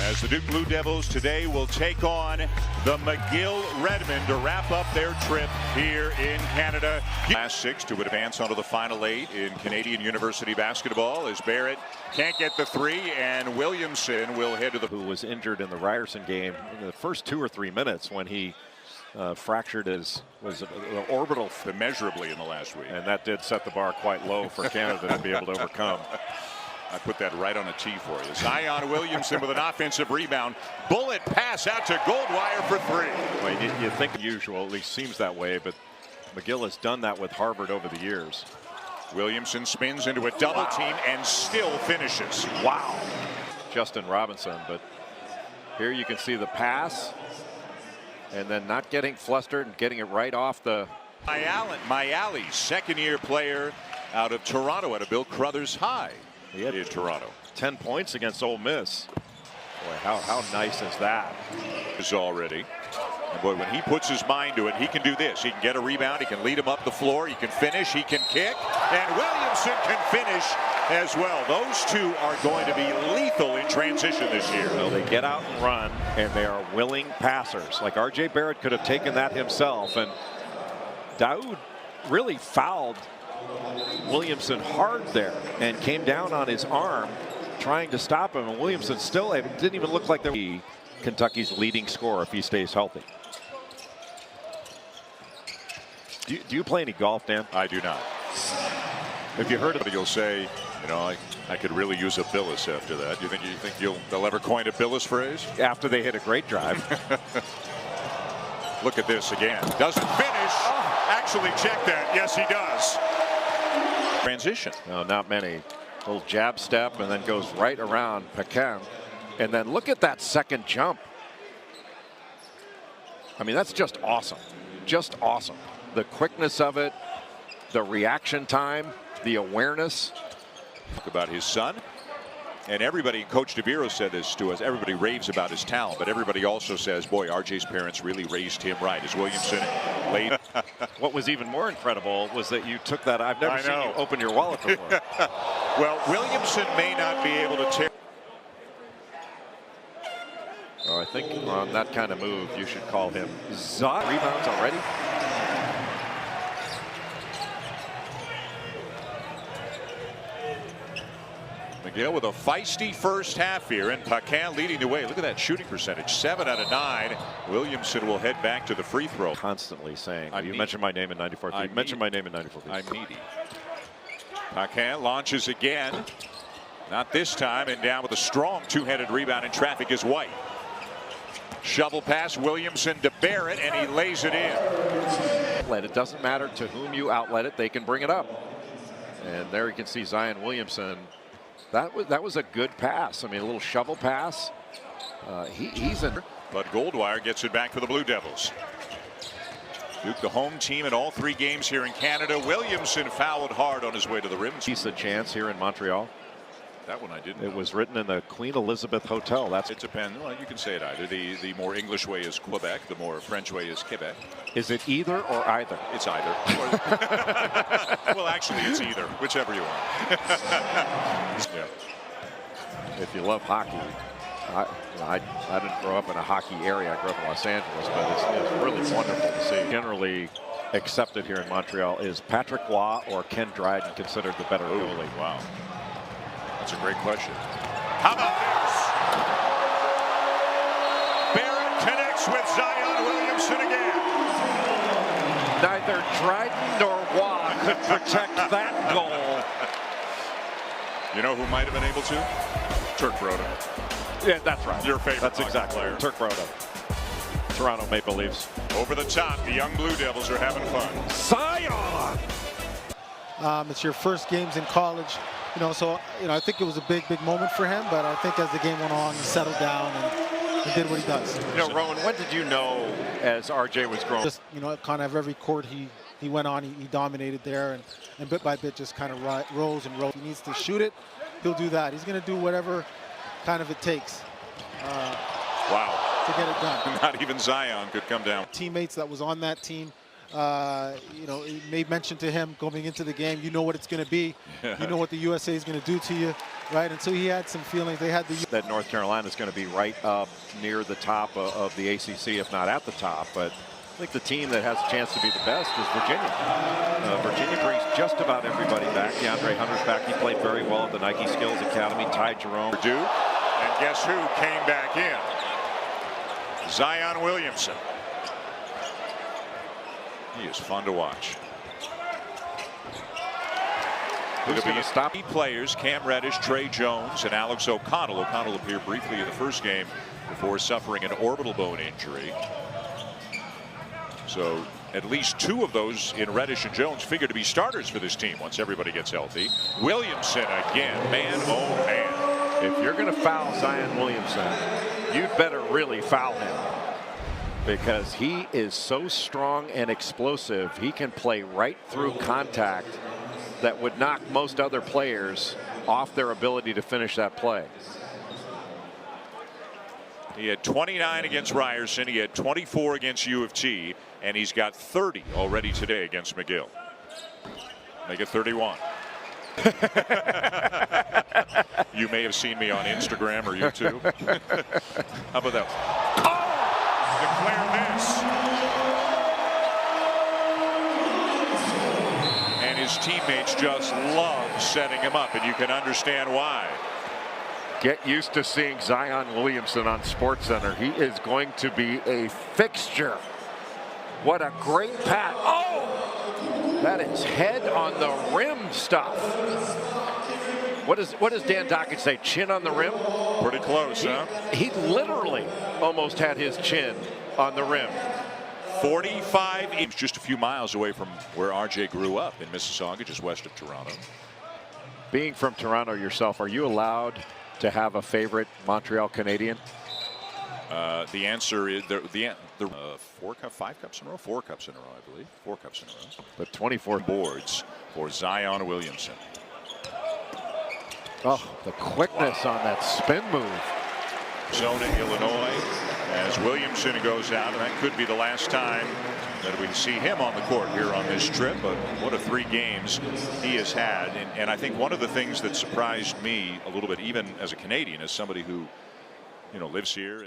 As the Duke Blue Devils today will take on the McGill Redmen to wrap up their trip here in Canada. Last 6 to advance onto the final 8 in Canadian University basketball as Barrett can't get the 3 and Williamson will head to the... Who was injured in the Ryerson game in the first 2 or 3 minutes when he fractured his orbital immeasurably in the last week. And that did set the bar quite low for Canada to be able to overcome. I put that right on a tee for you. Zion Williamson with an offensive rebound. Bullet pass out to Goldwire for 3. Well, you think usual, at least seems that way, but McGill has done that with Harvard over the years. Williamson spins into a double team and still finishes. Wow. Justin Robinson, but here you can see the pass and then not getting flustered and getting it right off the... Mayali, second-year player out of Toronto, out of Bill Crothers High. He had in Toronto. 10 points against Ole Miss. Boy, how nice is that? Is already. And boy, when he puts his mind to it, he can do this. He can get a rebound. He can lead him up the floor. He can finish. He can kick. And Williamson can finish as well. Those two are going to be lethal in transition this year. Well, they get out and run, and they are willing passers. Like R.J. Barrett could have taken that himself. And Daoud really fouled Williamson hard there and came down on his arm trying to stop him, and Williamson still, it didn't even look like they were Kentucky's leading scorer if he stays healthy. Do you play any golf, Dan? I do not. If you heard of it, you'll say, you know, I could really use a Billis after that. You think they'll ever coin a Billis phrase? After they hit a great drive. Look at this again. Doesn't finish. Actually, check that. Yes, he does. Transition. No, not many. Little jab step and then goes right around Pecan. And then look at that second jump. I mean, that's just awesome. Just awesome. The quickness of it, the reaction time, the awareness. Talk about his son. And everybody, Coach DeViro said this to us, everybody raves about his talent, but everybody also says, boy, RJ's parents really raised him right. As Williamson laid. What was even more incredible was that you took that. I've never seen you open your wallet before. Well, Williamson may not be able to tear. Oh, I think on that kind of move, you should call him Zot. Rebounds already. McGill with a feisty first half here, and Pecan leading the way. Look at that shooting percentage, 7 out of 9. Williamson will head back to the free throw. Constantly saying, you mentioned my name in 94. You mentioned my name in 94. I'm needy. Pecan launches again. Not this time, and down with a strong two-handed rebound in traffic is White. Shovel pass, Williamson to Barrett, and he lays it in. It doesn't matter to whom you outlet it, they can bring it up. And there you can see Zion Williamson. That was a good pass. I mean, a little shovel pass. He's in. But Goldwire gets it back for the Blue Devils. Duke, the home team in all 3 games here in Canada. Williamson fouled hard on his way to the rim. He's a chance here in Montreal. That one I didn't. It was written in the Queen Elizabeth Hotel. It depends. Well, you can say it either. The more English way is Quebec. The more French way is Quebec. Is it either or either? It's either. Well, actually, it's either. Whichever you want. Yeah. If you love hockey, I didn't grow up in a hockey area. I grew up in Los Angeles, but it's really wonderful to see. Generally accepted here in Montreal is Patrick Waugh or Ken Dryden considered the better goalie? Wow. That's a great question. How about this? Barrett connects with Zion Williamson again. Neither Dryden nor Waugh could protect that goal. You know who might have been able to? Turk Broda. Yeah, that's right. Your favorite. That's exactly player. Turk Broda. Toronto Maple Leafs. Over the top, the young Blue Devils are having fun. Zion! It's your first games in college. So I think it was a big moment for him, but I think as the game went on, he settled down and he did what he does. Rowan, when did you know as RJ was growing? Just, kind of every court he went on, he dominated there, and bit by bit just kind of rose and rose. He needs to shoot it, he'll do that. He's going to do whatever kind of it takes wow. to get it done. Not even Zion could come down. Teammates that was on that team, You know, he made mention to him going into the game. You know what it's going to be. You know what the USA is going to do to you, right? And so he had some feelings. They had that North Carolina is going to be right up near the top of the ACC, if not at the top. But I think the team that has a chance to be the best is Virginia. Virginia brings just about everybody back. DeAndre Hunter's back. He played very well at the Nike Skills Academy. Ty Jerome. Duke. And guess who came back in? Zion Williamson. He is fun to watch. Who's going to stop? Players, Cam Reddish, Trey Jones, and Alex O'Connell. O'Connell appeared briefly in the first game before suffering an orbital bone injury. So at least 2 of those in Reddish and Jones figure to be starters for this team once everybody gets healthy. Williamson again, man, oh man. If you're going to foul Zion Williamson, you'd better really foul him, because he is so strong and explosive. He can play right through contact that would knock most other players off their ability to finish that play. He had 29 against Ryerson. He had 24 against U of T, and he's got 30 already today against McGill. Make it 31. You may have seen me on Instagram or YouTube. How about that? Oh! Declare miss. And his teammates just love setting him up, and you can understand why. Get used to seeing Zion Williamson on SportsCenter. He is going to be a fixture. What a great pass. Oh! That is head on the rim stuff. What does Dan Dockett say? Chin on the rim? Pretty close, huh? He literally almost had his chin on the rim. 45 inches, just a few miles away from where RJ grew up in Mississauga, just west of Toronto. Being from Toronto yourself, are you allowed to have a favorite Montreal Canadian? The answer is four cups in a row, I believe. 4 cups in a row. But 24 boards for Zion Williamson. Oh, the quickness on that spin move. Zona, Illinois, as Williamson goes out, and that could be the last time that we see him on the court here on this trip. But what a 3 games he has had. And I think one of the things that surprised me a little bit, even as a Canadian, as somebody who, you know, lives here.